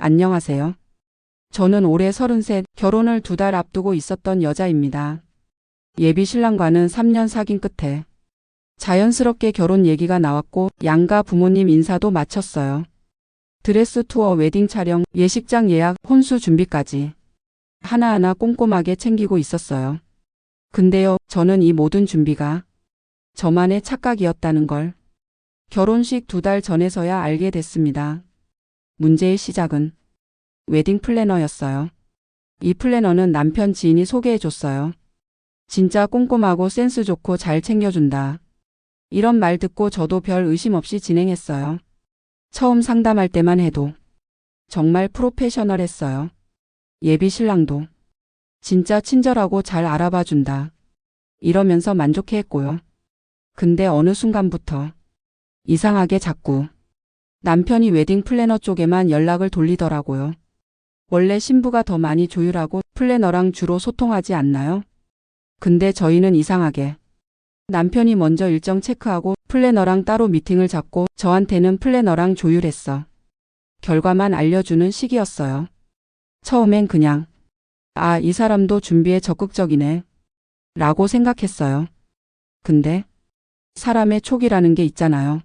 안녕하세요. 저는 올해 33, 결혼을 2달 앞두고 있었던 여자입니다. 예비 신랑과는 3년 사귄 끝에 자연스럽게 결혼 얘기가 나왔고 양가 부모님 인사도 마쳤어요. 드레스 투어, 웨딩 촬영, 예식장 예약, 혼수 준비까지 하나하나 꼼꼼하게 챙기고 있었어요. 근데요, 저는 이 모든 준비가 저만의 착각이었다는 걸 결혼식 2달 전에서야 알게 됐습니다. 문제의 시작은 웨딩 플래너였어요. 이 플래너는 남편 지인이 소개해줬어요. 진짜 꼼꼼하고 센스 좋고 잘 챙겨준다. 이런 말 듣고 저도 별 의심 없이 진행했어요. 처음 상담할 때만 해도 정말 프로페셔널했어요. 예비 신랑도 진짜 친절하고 잘 알아봐 준다. 이러면서 만족해했고요. 근데 어느 순간부터 이상하게 자꾸 남편이 웨딩 플래너 쪽에만 연락을 돌리더라고요. 원래 신부가 더 많이 조율하고 플래너랑 주로 소통하지 않나요? 근데 저희는 이상하게 남편이 먼저 일정 체크하고 플래너랑 따로 미팅을 잡고 저한테는 플래너랑 조율했어. 결과만 알려주는 식이었어요. 처음엔 그냥 이 사람도 준비에 적극적이네 라고 생각했어요. 근데 사람의 촉이라는 게 있잖아요.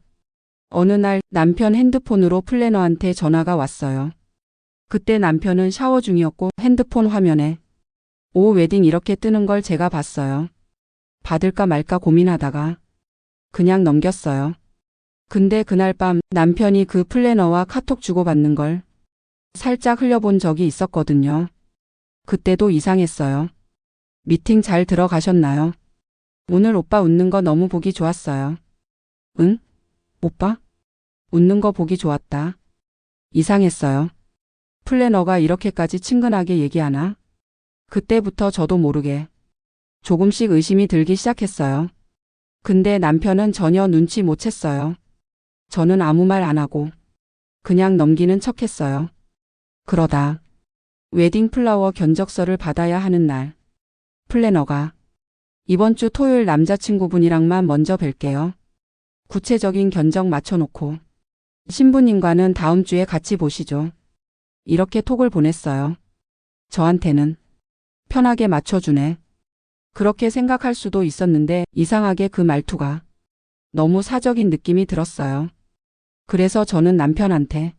어느 날 남편 핸드폰으로 플래너한테 전화가 왔어요. 그때 남편은 샤워 중이었고 핸드폰 화면에 오 웨딩 이렇게 뜨는 걸 제가 봤어요. 받을까 말까 고민하다가 그냥 넘겼어요. 근데 그날 밤 남편이 그 플래너와 카톡 주고받는 걸 살짝 흘려본 적이 있었거든요. 그때도 이상했어요. 미팅 잘 들어가셨나요? 오늘 오빠 웃는 거 너무 보기 좋았어요. 응? 오빠? 웃는 거 보기 좋았다. 이상했어요. 플래너가 이렇게까지 친근하게 얘기하나? 그때부터 저도 모르게 조금씩 의심이 들기 시작했어요. 근데 남편은 전혀 눈치 못 챘어요. 저는 아무 말 안 하고 그냥 넘기는 척했어요. 그러다 웨딩 플라워 견적서를 받아야 하는 날 플래너가 이번 주 토요일 남자친구분이랑만 먼저 뵐게요. 구체적인 견적 맞춰놓고 신부님과는 다음 주에 같이 보시죠. 이렇게 톡을 보냈어요. 저한테는 편하게 맞춰주네. 그렇게 생각할 수도 있었는데 이상하게 그 말투가 너무 사적인 느낌이 들었어요. 그래서 저는 남편한테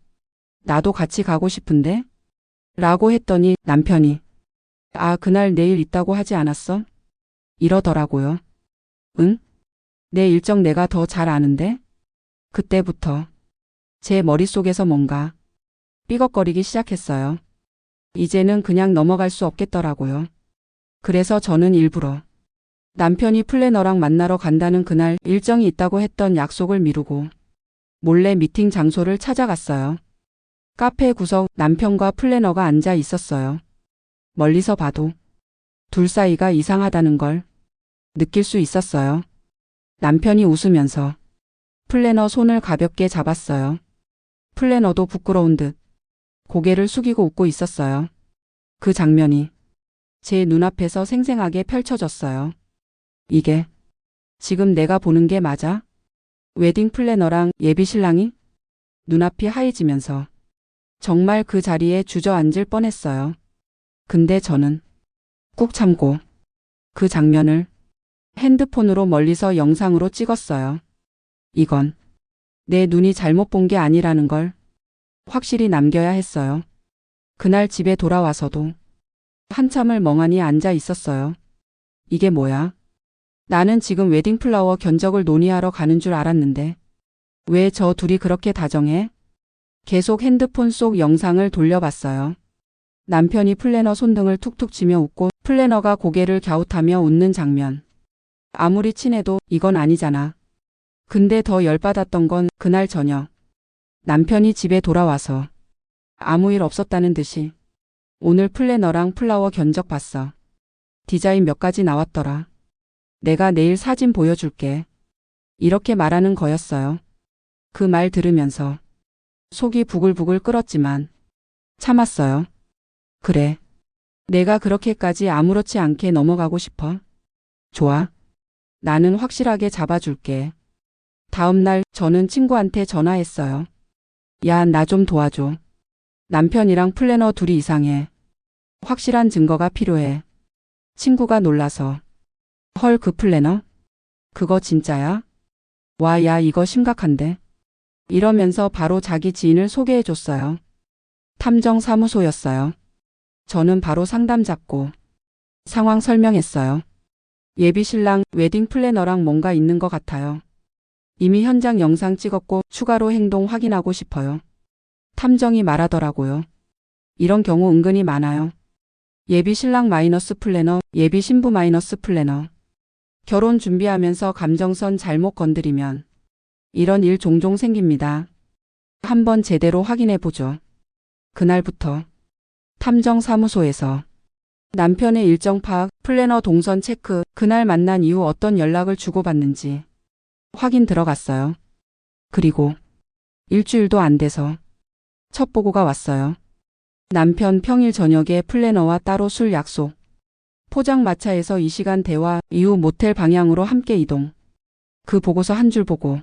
나도 같이 가고 싶은데? 라고 했더니 남편이 그날 내일 있다고 하지 않았어? 이러더라고요. 응? 내 일정 내가 더 잘 아는데? 그때부터 제 머릿속에서 뭔가 삐걱거리기 시작했어요. 이제는 그냥 넘어갈 수 없겠더라고요. 그래서 저는 일부러 남편이 플래너랑 만나러 간다는 그날 일정이 있다고 했던 약속을 미루고 몰래 미팅 장소를 찾아갔어요. 카페 구석 남편과 플래너가 앉아 있었어요. 멀리서 봐도 둘 사이가 이상하다는 걸 느낄 수 있었어요. 남편이 웃으면서 플래너 손을 가볍게 잡았어요. 플래너도 부끄러운 듯 고개를 숙이고 웃고 있었어요. 그 장면이 제 눈앞에서 생생하게 펼쳐졌어요. 이게 지금 내가 보는 게 맞아? 웨딩 플래너랑 예비 신랑이? 눈앞이 하얘지면서 정말 그 자리에 주저앉을 뻔했어요. 근데 저는 꾹 참고 그 장면을 핸드폰으로 멀리서 영상으로 찍었어요. 이건 내 눈이 잘못 본 게 아니라는 걸 확실히 남겨야 했어요. 그날 집에 돌아와서도 한참을 멍하니 앉아 있었어요. 이게 뭐야? 나는 지금 웨딩플라워 견적을 논의하러 가는 줄 알았는데 왜 저 둘이 그렇게 다정해? 계속 핸드폰 속 영상을 돌려봤어요. 남편이 플래너 손등을 툭툭 치며 웃고 플래너가 고개를 갸웃하며 웃는 장면. 아무리 친해도 이건 아니잖아. 근데 더 열받았던 건 그날 저녁 남편이 집에 돌아와서 아무 일 없었다는 듯이 오늘 플래너랑 플라워 견적 봤어. 디자인 몇 가지 나왔더라. 내가 내일 사진 보여줄게. 이렇게 말하는 거였어요. 그 말 들으면서 속이 부글부글 끓었지만 참았어요. 그래. 내가 그렇게까지 아무렇지 않게 넘어가고 싶어? 좋아. 나는 확실하게 잡아줄게. 다음 날 저는 친구한테 전화했어요. 야, 나 좀 도와줘. 남편이랑 플래너 둘이 이상해. 확실한 증거가 필요해. 친구가 놀라서. 헐, 그 플래너? 그거 진짜야? 와, 야, 이거 심각한데. 이러면서 바로 자기 지인을 소개해줬어요. 탐정사무소였어요. 저는 바로 상담 잡고 상황 설명했어요. 예비 신랑 웨딩 플래너랑 뭔가 있는 것 같아요. 이미 현장 영상 찍었고 추가로 행동 확인하고 싶어요. 탐정이 말하더라고요. 이런 경우 은근히 많아요. 예비 신랑 마이너스 플래너, 예비 신부 마이너스 플래너. 결혼 준비하면서 감정선 잘못 건드리면 이런 일 종종 생깁니다. 한번 제대로 확인해 보죠. 그날부터 탐정사무소에서 남편의 일정 파악, 플래너 동선 체크, 그날 만난 이후 어떤 연락을 주고받는지 확인 들어갔어요. 그리고 일주일도 안 돼서 첫 보고가 왔어요. 남편 평일 저녁에 플래너와 따로 술 약속. 포장마차에서 이 시간 대화 이후 모텔 방향으로 함께 이동. 그 보고서 한 줄 보고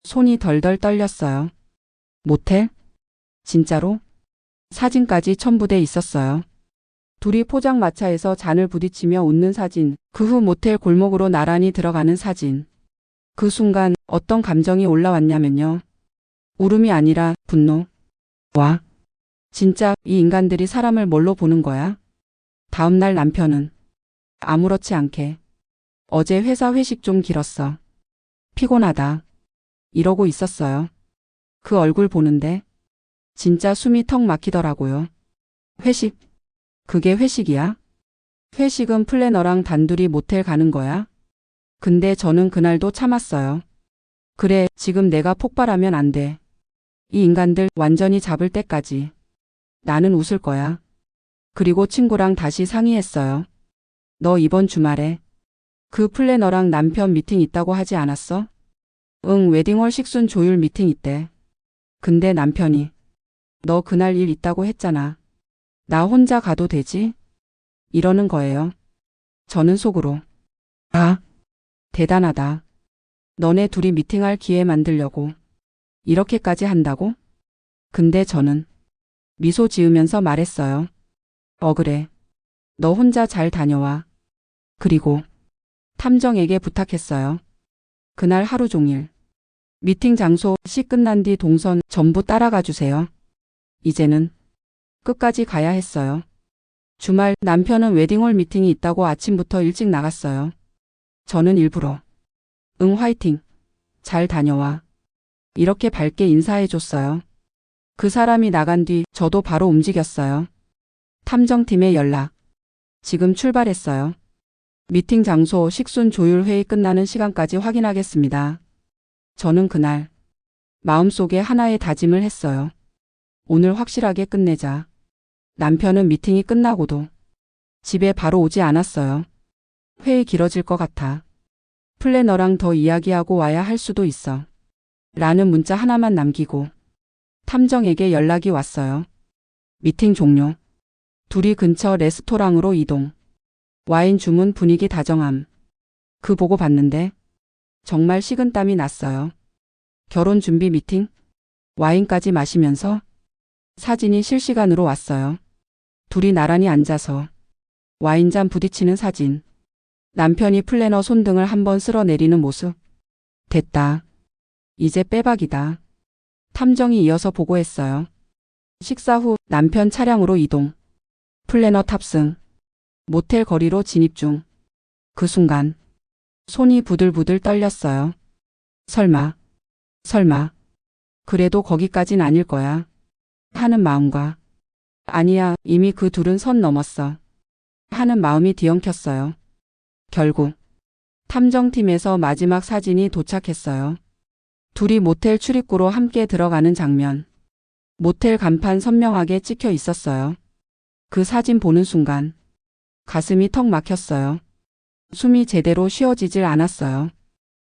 손이 덜덜 떨렸어요. 모텔? 진짜로? 사진까지 첨부돼 있었어요. 둘이 포장마차에서 잔을 부딪히며 웃는 사진, 그 후 모텔 골목으로 나란히 들어가는 사진. 그 순간 어떤 감정이 올라왔냐면요. 울음이 아니라 분노. 와, 진짜 이 인간들이 사람을 뭘로 보는 거야? 다음날 남편은 아무렇지 않게 어제 회사 회식 좀 길었어. 피곤하다. 이러고 있었어요. 그 얼굴 보는데 진짜 숨이 턱 막히더라고요. 회식? 그게 회식이야? 회식은 플래너랑 단둘이 모텔 가는 거야? 근데 저는 그날도 참았어요. 그래, 지금 내가 폭발하면 안 돼. 이 인간들 완전히 잡을 때까지 나는 웃을 거야. 그리고 친구랑 다시 상의했어요. 너 이번 주말에 그 플래너랑 남편 미팅 있다고 하지 않았어? 응, 웨딩홀 식순 조율 미팅 있대. 근데 남편이 너 그날 일 있다고 했잖아. 나 혼자 가도 되지? 이러는 거예요. 저는 속으로 아, 대단하다. 너네 둘이 미팅할 기회 만들려고 이렇게까지 한다고? 근데 저는 미소 지으면서 말했어요. 그래. 너 혼자 잘 다녀와. 그리고 탐정에게 부탁했어요. 그날 하루 종일 미팅 장소, 시 끝난 뒤 동선 전부 따라가 주세요. 이제는 끝까지 가야 했어요. 주말 남편은 웨딩홀 미팅이 있다고 아침부터 일찍 나갔어요. 저는 일부러 응, 화이팅. 잘 다녀와. 이렇게 밝게 인사해줬어요. 그 사람이 나간 뒤 저도 바로 움직였어요. 탐정팀에 연락. 지금 출발했어요. 미팅 장소, 식순 조율 회의 끝나는 시간까지 확인하겠습니다. 저는 그날 마음속에 하나의 다짐을 했어요. 오늘 확실하게 끝내자. 남편은 미팅이 끝나고도 집에 바로 오지 않았어요. 회의 길어질 것 같아. 플래너랑 더 이야기하고 와야 할 수도 있어. 라는 문자 하나만 남기고 탐정에게 연락이 왔어요. 미팅 종료. 둘이 근처 레스토랑으로 이동. 와인 주문, 분위기 다정함. 그 보고 봤는데 정말 식은땀이 났어요. 결혼 준비 미팅? 와인까지 마시면서 사진이 실시간으로 왔어요. 둘이 나란히 앉아서 와인잔 부딪히는 사진. 남편이 플래너 손등을 한번 쓸어내리는 모습. 됐다. 이제 빼박이다. 탐정이 이어서 보고했어요. 식사 후 남편 차량으로 이동. 플래너 탑승. 모텔 거리로 진입 중. 그 순간 손이 부들부들 떨렸어요. 설마. 그래도 거기까진 아닐 거야. 하는 마음과 아니야, 이미 그 둘은 선 넘었어. 하는 마음이 뒤엉켰어요. 결국 탐정팀에서 마지막 사진이 도착했어요. 둘이 모텔 출입구로 함께 들어가는 장면. 모텔 간판 선명하게 찍혀 있었어요. 그 사진 보는 순간 가슴이 턱 막혔어요. 숨이 제대로 쉬어지질 않았어요.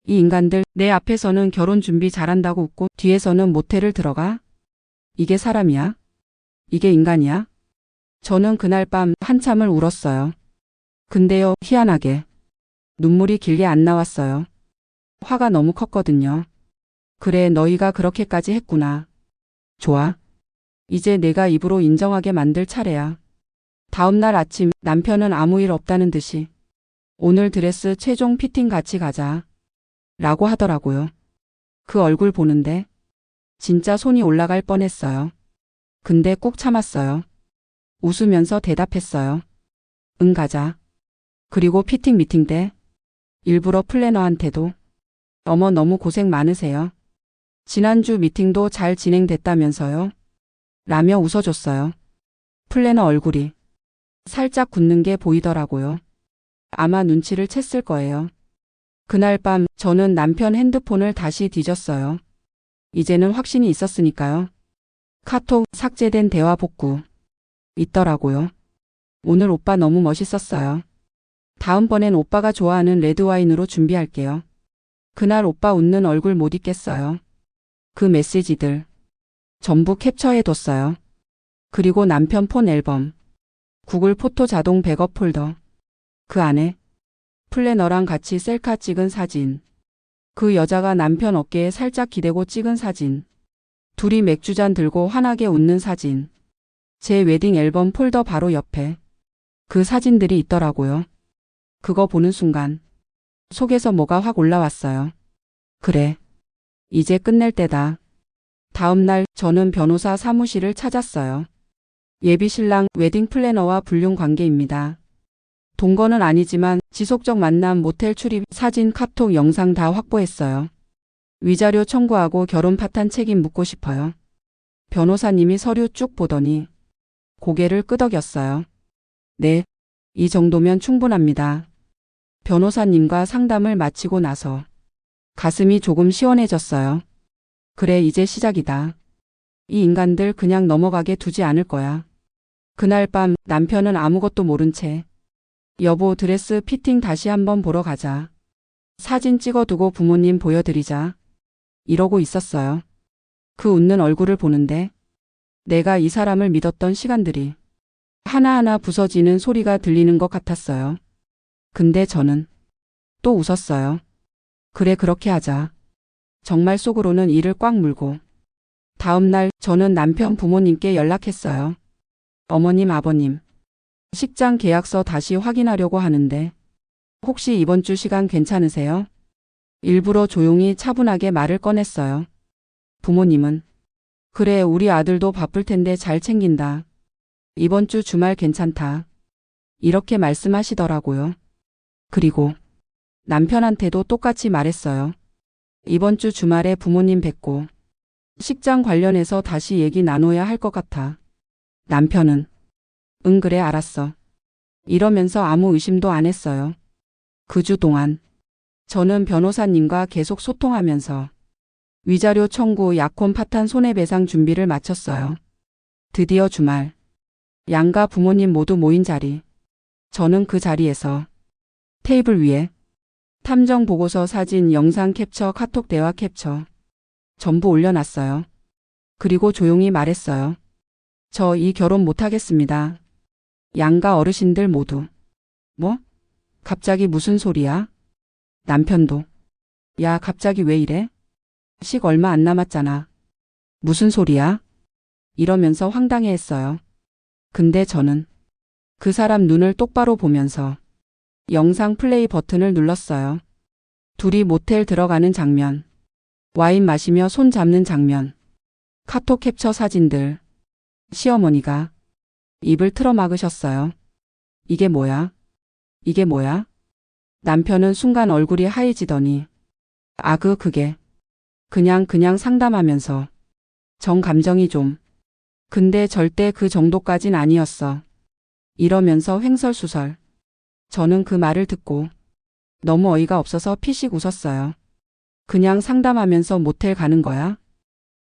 이 인간들, 내 앞에서는 결혼 준비 잘한다고 웃고 뒤에서는 모텔을 들어가? 이게 사람이야? 이게 인간이야? 저는 그날 밤 한참을 울었어요. 근데요, 희한하게 눈물이 길게 안 나왔어요. 화가 너무 컸거든요. 그래, 너희가 그렇게까지 했구나. 좋아. 이제 내가 입으로 인정하게 만들 차례야. 다음 날 아침 남편은 아무 일 없다는 듯이 오늘 드레스 최종 피팅 같이 가자. 라고 하더라고요. 그 얼굴 보는데 진짜 손이 올라갈 뻔했어요. 근데 꾹 참았어요. 웃으면서 대답했어요. 응, 가자. 그리고 피팅 미팅 때 일부러 플래너한테도 어머 너무 고생 많으세요. 지난주 미팅도 잘 진행됐다면서요. 라며 웃어줬어요. 플래너 얼굴이 살짝 굳는 게 보이더라고요. 아마 눈치를 챘을 거예요. 그날 밤 저는 남편 핸드폰을 다시 뒤졌어요. 이제는 확신이 있었으니까요. 카톡 삭제된 대화 복구. 있더라고요. 오늘 오빠 너무 멋있었어요. 다음번엔 오빠가 좋아하는 레드와인으로 준비할게요. 그날 오빠 웃는 얼굴 못 잊겠어요. 그 메시지들 전부 캡처해뒀어요. 그리고 남편 폰 앨범, 구글 포토 자동 백업 폴더. 그 안에 플래너랑 같이 셀카 찍은 사진. 그 여자가 남편 어깨에 살짝 기대고 찍은 사진. 둘이 맥주잔 들고 환하게 웃는 사진. 제 웨딩 앨범 폴더 바로 옆에 그 사진들이 있더라고요. 그거 보는 순간 속에서 뭐가 확 올라왔어요. 그래, 이제 끝낼 때다. 다음 날 저는 변호사 사무실을 찾았어요. 예비 신랑 웨딩 플래너와 불륜 관계입니다. 동거는 아니지만 지속적 만남, 모텔 출입, 사진, 카톡, 영상 다 확보했어요. 위자료 청구하고 결혼 파탄 책임 묻고 싶어요. 변호사님이 서류 쭉 보더니 고개를 끄덕였어요. 네, 이 정도면 충분합니다. 변호사님과 상담을 마치고 나서 가슴이 조금 시원해졌어요. 그래, 이제 시작이다. 이 인간들 그냥 넘어가게 두지 않을 거야. 그날 밤 남편은 아무것도 모른 채 여보 드레스 피팅 다시 한번 보러 가자. 사진 찍어두고 부모님 보여드리자. 이러고 있었어요. 그 웃는 얼굴을 보는데 내가 이 사람을 믿었던 시간들이 하나하나 부서지는 소리가 들리는 것 같았어요. 근데 저는 또 웃었어요. 그래, 그렇게 하자. 정말 속으로는 이를 꽉 물고. 다음 날 저는 남편 부모님께 연락했어요. 어머님, 아버님, 식장 계약서 다시 확인하려고 하는데 혹시 이번 주 시간 괜찮으세요? 일부러 조용히 차분하게 말을 꺼냈어요. 부모님은 그래, 우리 아들도 바쁠 텐데 잘 챙긴다. 이번 주 주말 괜찮다. 이렇게 말씀하시더라고요. 그리고 남편한테도 똑같이 말했어요. 이번 주 주말에 부모님 뵙고 식장 관련해서 다시 얘기 나눠야 할 것 같아. 남편은 응, 그래, 알았어. 이러면서 아무 의심도 안 했어요. 그 주 동안 저는 변호사님과 계속 소통하면서 위자료 청구, 약혼 파탄 손해배상 준비를 마쳤어요. 드디어 주말. 양가 부모님 모두 모인 자리. 저는 그 자리에서 테이블 위에 탐정 보고서, 사진, 영상 캡처, 카톡 대화 캡처 전부 올려놨어요. 그리고 조용히 말했어요. 저 이 결혼 못하겠습니다. 양가 어르신들 모두. 뭐? 갑자기 무슨 소리야? 남편도. 야, 갑자기 왜 이래? 식 얼마 안 남았잖아. 무슨 소리야? 이러면서 황당해했어요. 근데 저는 그 사람 눈을 똑바로 보면서 영상 플레이 버튼을 눌렀어요. 둘이 모텔 들어가는 장면, 와인 마시며 손 잡는 장면, 카톡 캡처 사진들. 시어머니가 입을 틀어 막으셨어요. 이게 뭐야? 이게 뭐야? 남편은 순간 얼굴이 하얘지더니 그게 그냥 상담하면서 정 감정이 좀. 근데 절대 그 정도까진 아니었어. 이러면서 횡설수설. 저는 그 말을 듣고 너무 어이가 없어서 피식 웃었어요. 그냥 상담하면서 모텔 가는 거야?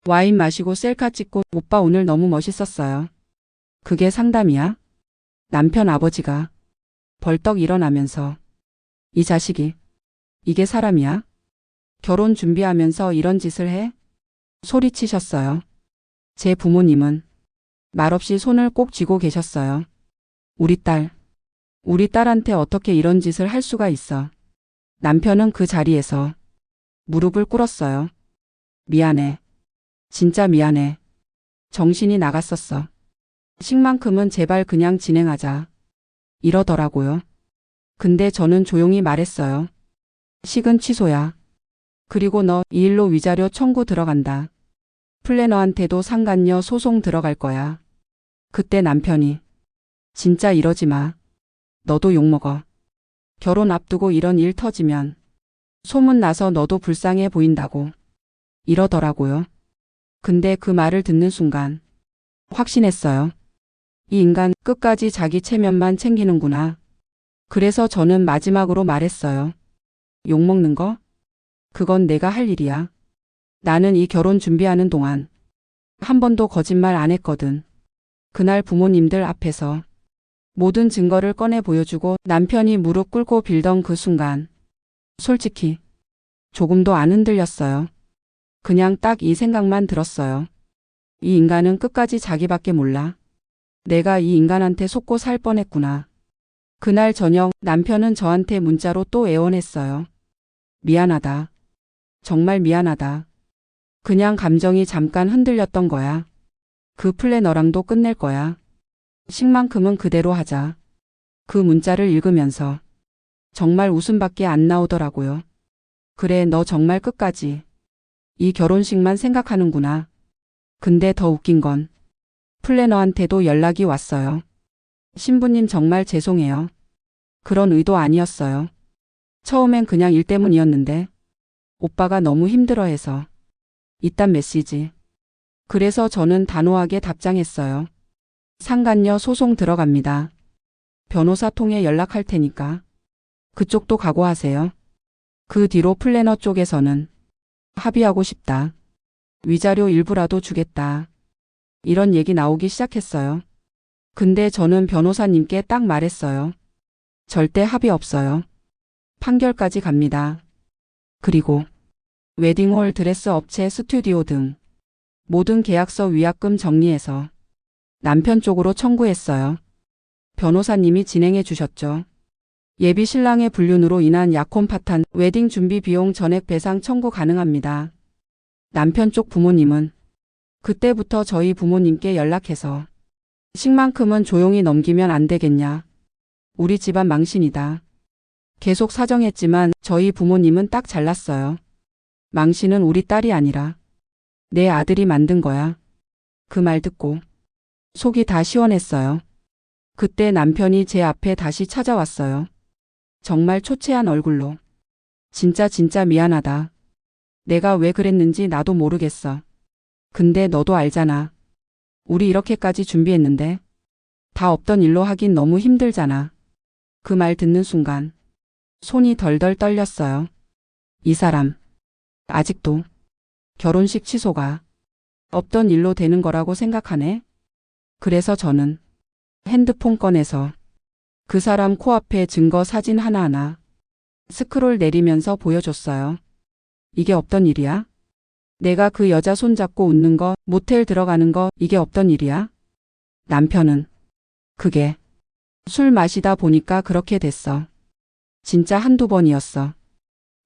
와인 마시고 셀카 찍고 오빠 오늘 너무 멋있었어요. 그게 상담이야? 남편 아버지가 벌떡 일어나면서 이 자식이 이게 사람이야? 결혼 준비하면서 이런 짓을 해? 소리치셨어요. 제 부모님은 말없이 손을 꼭 쥐고 계셨어요. 우리 딸한테 어떻게 이런 짓을 할 수가 있어. 남편은 그 자리에서 무릎을 꿇었어요. 미안해. 진짜 미안해. 정신이 나갔었어. 식만큼은 제발 그냥 진행하자. 이러더라고요. 근데 저는 조용히 말했어요. 식은 취소야. 그리고 너 이 일로 위자료 청구 들어간다. 플래너한테도 상간녀 소송 들어갈 거야. 그때 남편이 진짜 이러지 마. 너도 욕먹어. 결혼 앞두고 이런 일 터지면 소문 나서 너도 불쌍해 보인다고. 이러더라고요. 근데 그 말을 듣는 순간 확신했어요. 이 인간 끝까지 자기 체면만 챙기는구나. 그래서 저는 마지막으로 말했어요. 욕먹는 거? 그건 내가 할 일이야. 나는 이 결혼 준비하는 동안 한 번도 거짓말 안 했거든. 그날 부모님들 앞에서 모든 증거를 꺼내 보여주고 남편이 무릎 꿇고 빌던 그 순간 솔직히 조금도 안 흔들렸어요. 그냥 딱 이 생각만 들었어요. 이 인간은 끝까지 자기밖에 몰라. 내가 이 인간한테 속고 살 뻔했구나. 그날 저녁 남편은 저한테 문자로 또 애원했어요. 미안하다. 정말 미안하다. 그냥 감정이 잠깐 흔들렸던 거야. 그 플래너랑도 끝낼 거야. 식만큼은 그대로 하자. 그 문자를 읽으면서 정말 웃음밖에 안 나오더라고요. 그래, 너 정말 끝까지 이 결혼식만 생각하는구나. 근데 더 웃긴 건 플래너한테도 연락이 왔어요. 신부님 정말 죄송해요. 그런 의도 아니었어요. 처음엔 그냥 일 때문이었는데 오빠가 너무 힘들어해서 이딴 메시지. 그래서 저는 단호하게 답장했어요. 상간녀 소송 들어갑니다. 변호사 통해 연락할 테니까 그쪽도 각오하세요. 그 뒤로 플래너 쪽에서는 합의하고 싶다. 위자료 일부라도 주겠다. 이런 얘기 나오기 시작했어요. 근데 저는 변호사님께 딱 말했어요. 절대 합의 없어요. 판결까지 갑니다. 그리고 웨딩홀, 드레스 업체, 스튜디오 등 모든 계약서 위약금 정리해서 남편 쪽으로 청구했어요. 변호사님이 진행해 주셨죠. 예비 신랑의 불륜으로 인한 약혼 파탄, 웨딩 준비 비용 전액 배상 청구 가능합니다. 남편 쪽 부모님은 그때부터 저희 부모님께 연락해서 식만큼은 조용히 넘기면 안 되겠냐. 우리 집안 망신이다. 계속 사정했지만 저희 부모님은 딱 잘랐어요. 망신은 우리 딸이 아니라 내 아들이 만든 거야. 그 말 듣고 속이 다 시원했어요. 그때 남편이 제 앞에 다시 찾아왔어요. 정말 초췌한 얼굴로. 진짜 미안하다. 내가 왜 그랬는지 나도 모르겠어. 근데 너도 알잖아. 우리 이렇게까지 준비했는데 다 없던 일로 하긴 너무 힘들잖아. 그 말 듣는 순간 손이 덜덜 떨렸어요. 이 사람 아직도 결혼식 취소가 없던 일로 되는 거라고 생각하네. 그래서 저는 핸드폰 꺼내서 그 사람 코앞에 증거 사진 하나하나 스크롤 내리면서 보여줬어요. 이게 없던 일이야? 내가 그 여자 손잡고 웃는 거, 모텔 들어가는 거, 이게 없던 일이야? 남편은 그게 술 마시다 보니까 그렇게 됐어. 진짜 한두 번이었어.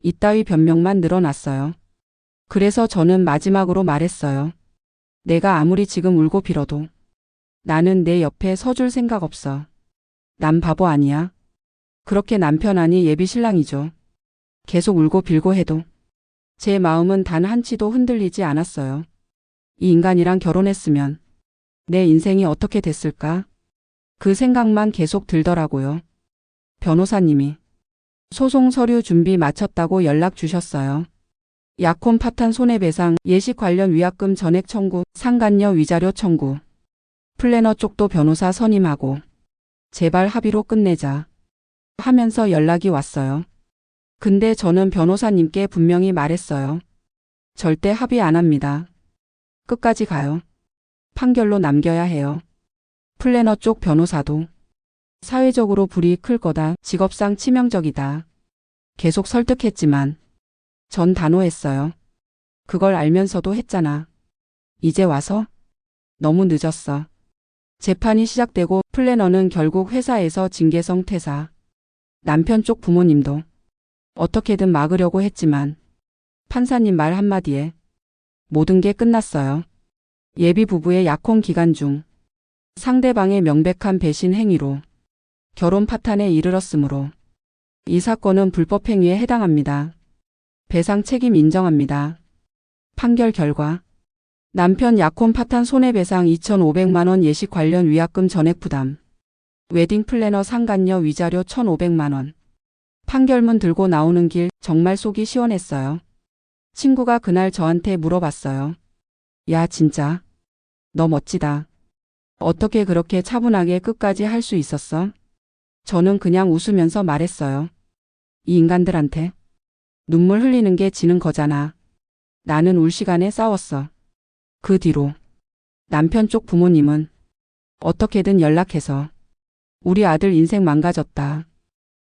이따위 변명만 늘어났어요. 그래서 저는 마지막으로 말했어요. 내가 아무리 지금 울고 빌어도 나는 내 옆에 서줄 생각 없어. 난 바보 아니야. 그렇게 남편 아니 예비 신랑이죠. 계속 울고 빌고 해도 제 마음은 단 한치도 흔들리지 않았어요. 이 인간이랑 결혼했으면 내 인생이 어떻게 됐을까? 그 생각만 계속 들더라고요. 변호사님이 소송 서류 준비 마쳤다고 연락 주셨어요. 약혼 파탄 손해배상, 예식 관련 위약금 전액 청구, 상간녀 위자료 청구. 플래너 쪽도 변호사 선임하고 제발 합의로 끝내자 하면서 연락이 왔어요. 근데 저는 변호사님께 분명히 말했어요. 절대 합의 안 합니다. 끝까지 가요. 판결로 남겨야 해요. 플래너 쪽 변호사도 사회적으로 불이익 클 거다, 직업상 치명적이다. 계속 설득했지만 전 단호했어요. 그걸 알면서도 했잖아. 이제 와서? 너무 늦었어. 재판이 시작되고 플래너는 결국 회사에서 징계성 퇴사. 남편 쪽 부모님도 어떻게든 막으려고 했지만 판사님 말 한마디에 모든 게 끝났어요. 예비 부부의 약혼 기간 중 상대방의 명백한 배신 행위로 결혼 파탄에 이르렀으므로 이 사건은 불법 행위에 해당합니다. 배상 책임 인정합니다. 판결 결과 남편 약혼 파탄 손해배상 2,500만 원 예식 관련 위약금 전액 부담. 웨딩 플래너 상간녀 위자료 1,500만 원. 판결문 들고 나오는 길 정말 속이 시원했어요. 친구가 그날 저한테 물어봤어요. 야, 진짜 너 멋지다. 어떻게 그렇게 차분하게 끝까지 할 수 있었어? 저는 그냥 웃으면서 말했어요. 이 인간들한테 눈물 흘리는 게 지는 거잖아. 나는 울 시간에 싸웠어. 그 뒤로 남편 쪽 부모님은 어떻게든 연락해서 우리 아들 인생 망가졌다.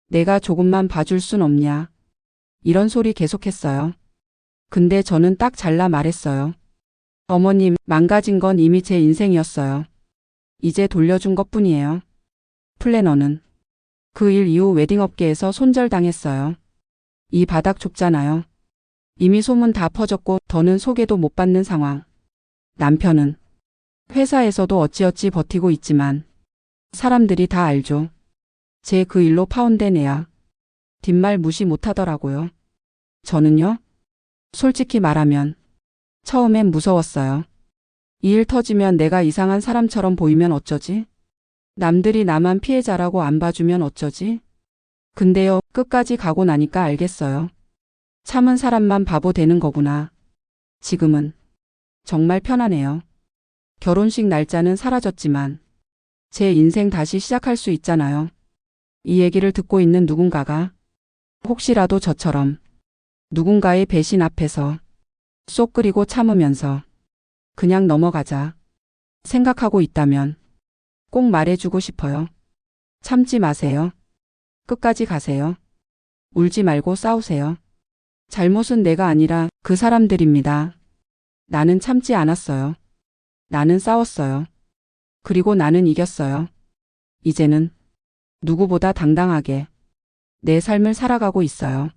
내가 조금만 봐줄 순 없냐. 이런 소리 계속했어요. 근데 저는 딱 잘라 말했어요. 어머님, 망가진 건 이미 제 인생이었어요. 이제 돌려준 것뿐이에요. 플래너는 그 일 이후 웨딩업계에서 손절당했어요. 이 바닥 좁잖아요. 이미 소문 다 퍼졌고 더는 소개도 못 받는 상황. 남편은 회사에서도 어찌어찌 버티고 있지만 사람들이 다 알죠. 제 그 일로 파혼된 애야. 뒷말 무시 못하더라고요. 저는요? 솔직히 말하면 처음엔 무서웠어요. 이 일 터지면 내가 이상한 사람처럼 보이면 어쩌지? 남들이 나만 피해자라고 안 봐주면 어쩌지? 근데요, 끝까지 가고 나니까 알겠어요. 참은 사람만 바보 되는 거구나. 지금은 정말 편하네요. 결혼식 날짜는 사라졌지만 제 인생 다시 시작할 수 있잖아요. 이 얘기를 듣고 있는 누군가가 혹시라도 저처럼 누군가의 배신 앞에서 쏙 끓이고 참으면서 그냥 넘어가자 생각하고 있다면 꼭 말해주고 싶어요. 참지 마세요. 끝까지 가세요. 울지 말고 싸우세요. 잘못은 내가 아니라 그 사람들입니다. 나는 참지 않았어요. 나는 싸웠어요. 그리고 나는 이겼어요. 이제는 누구보다 당당하게 내 삶을 살아가고 있어요.